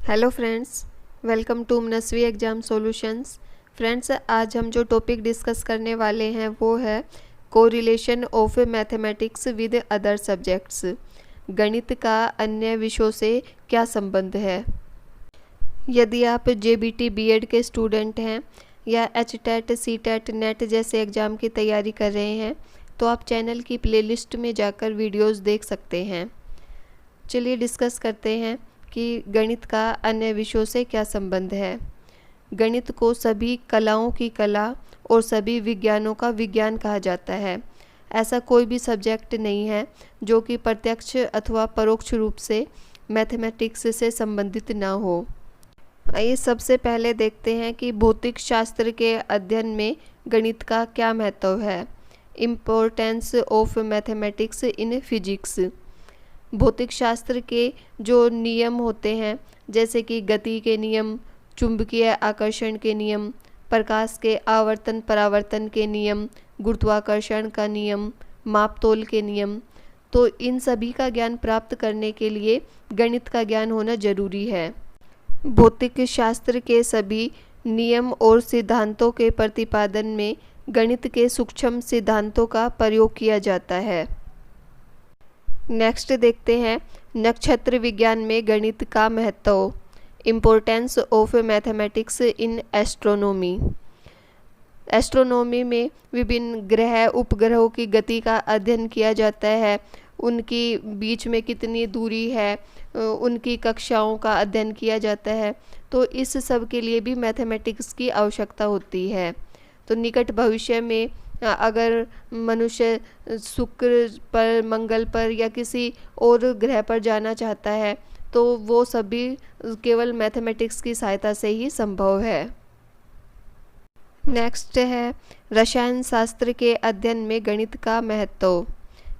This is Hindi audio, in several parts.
Hello friends, welcome to Manasvi exam solutions. Friends, आज हम जो टॉपिक डिस्कस करने वाले हैं वो है correlation of mathematics with other subjects. गणित का अन्य विषयों से क्या संबंध है। यदि आप जेबीटी बीएड के स्टूडेंट हैं या एचटेट सीटेट नेट जैसे एग्ज़ाम की तैयारी कर रहे हैं तो आप चैनल की प्लेलिस्ट में जाकर वीडियोस देख सकते हैं। चलिए डिस्कस करते हैं कि गणित का अन्य विषयों से क्या संबंध है। गणित को सभी कलाओं की कला और सभी विज्ञानों का विज्ञान कहा जाता है। ऐसा कोई भी सब्जेक्ट नहीं है जो कि प्रत्यक्ष अथवा परोक्ष रूप से मैथमेटिक्स से संबंधित ना हो। आइए सबसे पहले देखते हैं कि भौतिक शास्त्र के अध्ययन में गणित का क्या महत्व है। Importance of mathematics in physics. भौतिक शास्त्र के जो नियम होते हैं जैसे कि गति के नियम, चुंबकीय आकर्षण के नियम, प्रकाश के आवर्तन परावर्तन के नियम, गुरुत्वाकर्षण का नियम, मापतोल के नियम, तो इन सभी का ज्ञान प्राप्त करने के लिए गणित का ज्ञान होना जरूरी है। भौतिक शास्त्र के सभी नियम और सिद्धांतों के प्रतिपादन में गणित के सूक्ष्म सिद्धांतों का प्रयोग किया जाता है। नेक्स्ट देखते हैं नक्षत्र विज्ञान में गणित का महत्व। Importance of mathematics in astronomy. Astronomy में विभिन्न ग्रह उपग्रहों की गति का अध्ययन किया जाता है। उनकी बीच में कितनी दूरी है, उनकी कक्षाओं का अध्ययन किया जाता है। तो इस सब के लिए भी मैथमेटिक्स की आवश्यकता होती है। तो निकट भविष्य में अगर मनुष्य शुक्र पर, मंगल पर या किसी और ग्रह पर जाना चाहता है तो वो सभी केवल मैथमेटिक्स की सहायता से ही संभव है। नेक्स्ट है रसायन शास्त्र के अध्ययन में गणित का महत्व।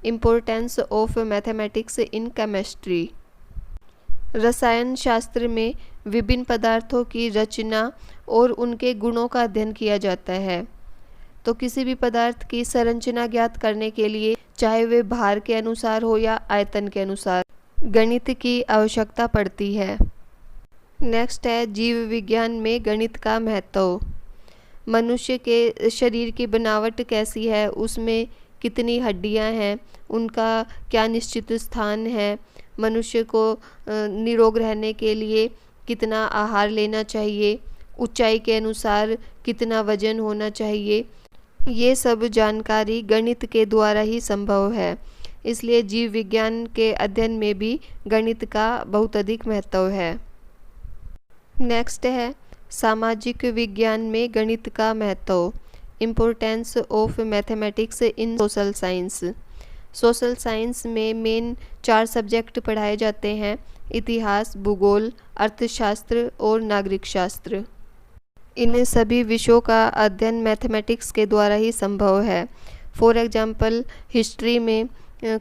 Importance of mathematics in chemistry. रसायन शास्त्र में विभिन्न पदार्थों की रचना और उनके गुणों का अध्ययन किया जाता है। तो किसी भी पदार्थ की संरचना ज्ञात करने के लिए चाहे वे भार के अनुसार हो या आयतन के अनुसार गणित की आवश्यकता पड़ती है। नेक्स्ट है जीव विज्ञान में गणित का महत्व। मनुष्य के शरीर की बनावट कैसी है, उसमें कितनी हड्डियां हैं, उनका क्या निश्चित स्थान है, मनुष्य को निरोग रहने के लिए कितना आहार लेना चाहिए, ऊंचाई के अनुसार कितना वजन होना चाहिए, ये सब जानकारी गणित के द्वारा ही संभव है। इसलिए जीव विज्ञान के अध्ययन में भी गणित का बहुत अधिक महत्व है। नेक्स्ट है सामाजिक विज्ञान में गणित का महत्व। Importance of mathematics in social science. Social science में मेन 4 सब्जेक्ट पढ़ाए जाते हैं: इतिहास, भूगोल, अर्थशास्त्र और नागरिक शास्त्र। इन सभी विषयों का अध्ययन मैथमेटिक्स के द्वारा ही संभव है। फॉर एग्जांपल हिस्ट्री में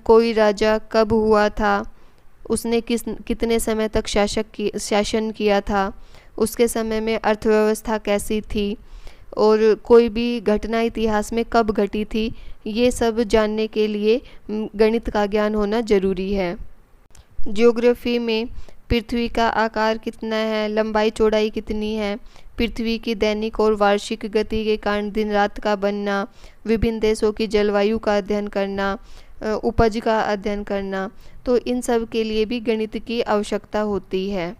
कोई राजा कब हुआ था, उसने कितने समय तक शासन किया था, उसके समय में अर्थव्यवस्था कैसी थी और कोई भी घटना इतिहास में कब घटी थी, ये सब जानने के लिए गणित का ज्ञान होना जरूरी है। ज्योग्राफी में पृथ्वी का आकार कितना है, लंबाई चौड़ाई कितनी है, पृथ्वी की दैनिक और वार्षिक गति के कारण दिन रात का बनना, विभिन्न देशों की जलवायु का अध्ययन करना, उपज का अध्ययन करना, तो इन सब के लिए भी गणित की आवश्यकता होती है।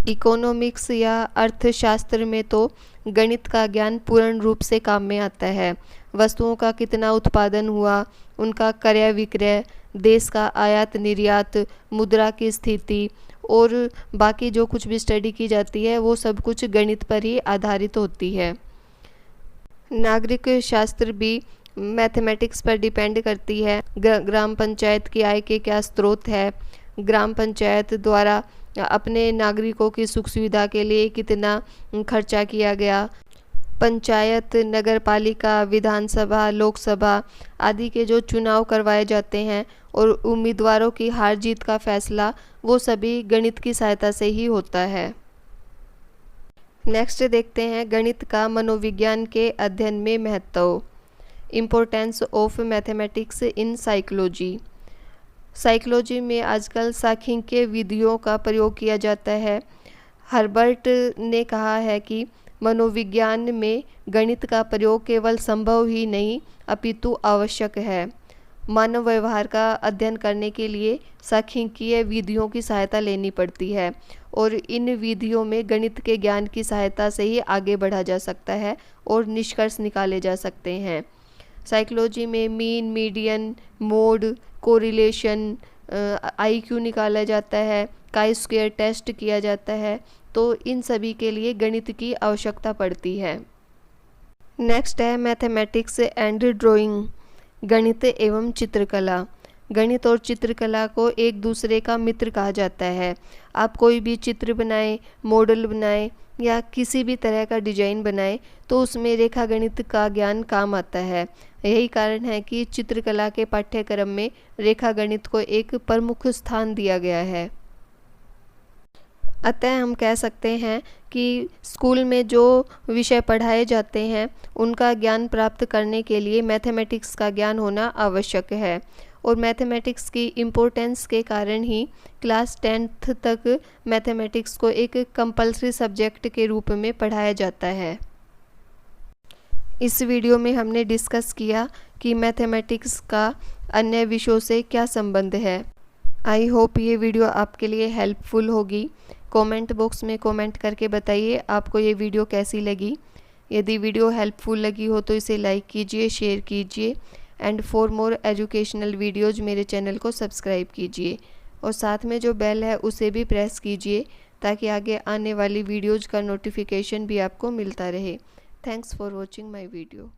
इकोनॉमिक्स या अर्थशास्त्र में तो गणित का ज्ञान पूर्ण रूप से काम में आता है। वस्तुओं का कितना उत्पादन हुआ, उनका क्रय विक्रय, देश का आयात निर्यात, मुद्रा की स्थिति और बाकी जो कुछ भी स्टडी की जाती है वो सब कुछ गणित पर ही आधारित होती है। नागरिक शास्त्र भी मैथमेटिक्स पर डिपेंड करती है। ग्राम पंचायत की आय के क्या स्रोत है, ग्राम पंचायत द्वारा अपने नागरिकों की सुख सुविधा के लिए कितना खर्चा किया गया, पंचायत, नगर पालिका, विधानसभा, लोकसभा आदि के जो चुनाव करवाए जाते हैं और उम्मीदवारों की हार जीत का फैसला वो सभी गणित की सहायता से ही होता है। नेक्स्ट देखते हैं गणित का मनोविज्ञान के अध्ययन में महत्व। Importance of mathematics in psychology. Psychology में आजकल सांख्यिकीय विधियों का प्रयोग किया जाता है। हर्बर्ट ने कहा है कि मनोविज्ञान में गणित का प्रयोग केवल संभव ही नहीं अपितु आवश्यक है। मानव व्यवहार का अध्ययन करने के लिए सांख्यिकीय विधियों की सहायता लेनी पड़ती है और इन विधियों में गणित के ज्ञान की सहायता से ही आगे बढ़ा जा सकता है और निष्कर्ष निकाले जा सकते हैं। साइकोलॉजी में mean, median, mode, correlation, IQ निकाला जाता है, काई स्क्वायर टेस्ट किया जाता है, तो इन सभी के लिए गणित की आवश्यकता पड़ती है। नेक्स्ट है मैथमेटिक्स एंड ड्राइंग, गणित एवं चित्रकला। गणित और चित्रकला को एक दूसरे का मित्र कहा जाता है। आप कोई भी चित्र बनाएं, मॉडल बनाएं या किसी भी तरह का डिजाइन बनाएं तो उसमें रेखा गणित का ज्ञान काम आता है। यही कारण है कि चित्रकला के पाठ्यक्रम में रेखा गणित को एक प्रमुख स्थान दिया गया है। अतः हम कह सकते हैं कि स्कूल में जो विषय पढ़ाए जाते हैं उनका ज्ञान प्राप्त करने के लिए मैथमेटिक्स का ज्ञान होना आवश्यक है और मैथमेटिक्स की इम्पोर्टेंस के कारण ही क्लास 10th तक मैथमेटिक्स को एक कंपल्सरी सब्जेक्ट के रूप में पढ़ाया जाता है। इस वीडियो में हमने डिस्कस किया कि मैथमेटिक्स का अन्य विषयों से क्या संबंध है। आई होप ये वीडियो आपके लिए हेल्पफुल होगी। कमेंट बॉक्स में कमेंट करके बताइए आपको ये वीडियो कैसी लगी। यदि वीडियो हेल्पफुल लगी हो तो इसे लाइक कीजिए, शेयर कीजिए and for more educational videos मेरे चैनल को सब्सक्राइब कीजिए और साथ में जो बेल है उसे भी प्रेस कीजिए ताकि आगे आने वाली वीडियोज़ का नोटिफिकेशन भी आपको मिलता रहे। Thanks for watching my video.